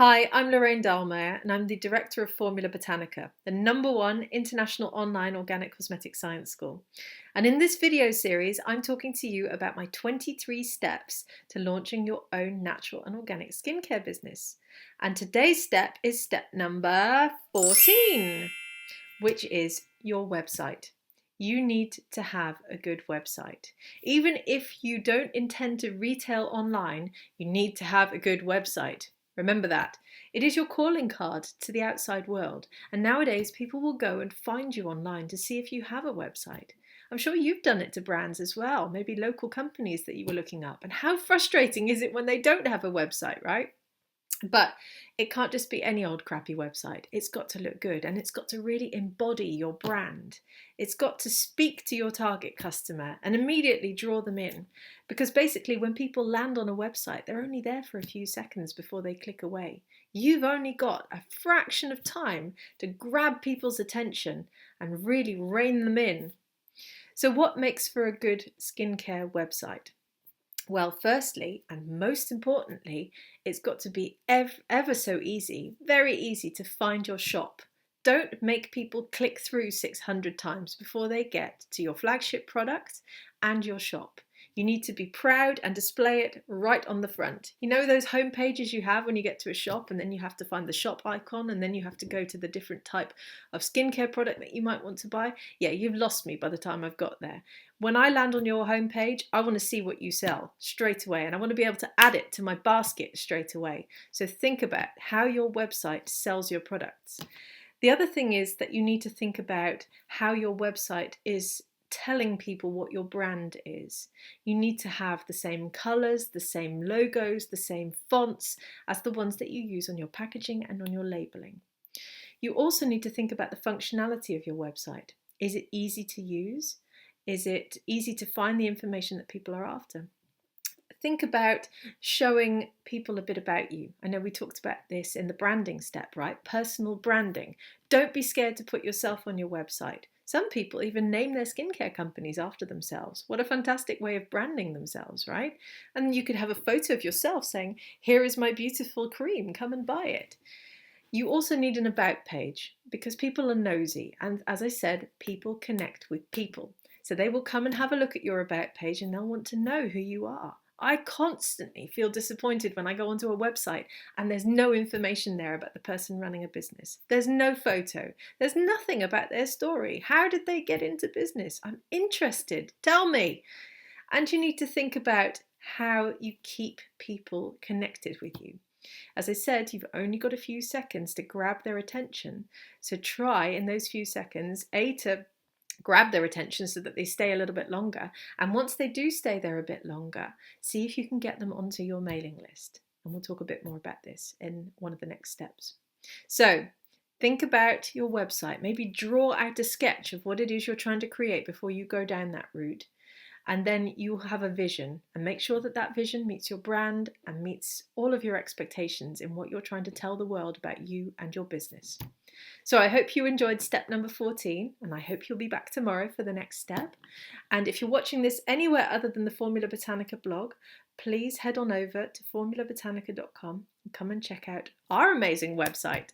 Hi, I'm Lorraine Dahlmeyer and I'm the Director of Formula Botanica, the #1 international online organic cosmetic science school. And in this video series, I'm talking to you about my 23 steps to launching your own natural and organic skincare business. And today's step is step number 14, which is your website. You need to have a good website. Even if you don't intend to retail online, you need to have a good website. Remember that. It is your calling card to the outside world. And nowadays, people will go and find you online to see if you have a website. I'm sure you've done it to brands as well, maybe local companies that you were looking up. And how frustrating is it when they don't have a website, right? But it can't just be any old crappy website. It's got to look good and it's got to really embody your brand. It's got to speak to your target customer and immediately draw them in. Because basically, when people land on a website, they're only there for a few seconds before they click away. You've only got a fraction of time to grab people's attention and really rein them in. So, what makes for a good skincare website? Well, firstly, and most importantly, it's got to be ever so easy, very easy to find your shop. Don't make people click through 600 times before they get to your flagship product and your shop. You need to be proud and display it right on the front. You know those home pages you have when you get to a shop and then you have to find the shop icon and then you have to go to the different type of skincare product that you might want to buy? Yeah, you've lost me by the time I've got there. When I land on your homepage, I want to see what you sell straight away and I want to be able to add it to my basket straight away. So think about how your website sells your products. The other thing is that you need to think about how your website is telling people what your brand is. You need to have the same colors, the same logos, the same fonts as the ones that you use on your packaging and on your labeling. You also need to think about the functionality of your website. Is it easy to use? Is it easy to find the information that people are after? Think about showing people a bit about you. I know we talked about this in the branding step, right? Personal branding. Don't be scared to put yourself on your website. Some people even name their skincare companies after themselves. What a fantastic way of branding themselves, right? And you could have a photo of yourself saying, "Here is my beautiful cream, come and buy it." You also need an about page because people are nosy. And as I said, people connect with people. So they will come and have a look at your about page and they'll want to know who you are. I constantly feel disappointed when I go onto a website and there's no information there about the person running a business. There's no photo. There's nothing about their story. How did they get into business? I'm interested. Tell me. And you need to think about how you keep people connected with you. As I said, you've only got a few seconds to grab their attention. So try in those few seconds, to grab their attention so that they stay a little bit longer. And once they do stay there a bit longer, see if you can get them onto your mailing list. And we'll talk a bit more about this in one of the next steps. So think about your website. Maybe draw out a sketch of what it is you're trying to create before you go down that route. And then you have a vision and make sure that that vision meets your brand and meets all of your expectations in what you're trying to tell the world about you and your business. So I hope you enjoyed step number 14 and I hope you'll be back tomorrow for the next step. And if you're watching this anywhere other than the Formula Botanica blog, please head on over to formulabotanica.com and come and check out our amazing website.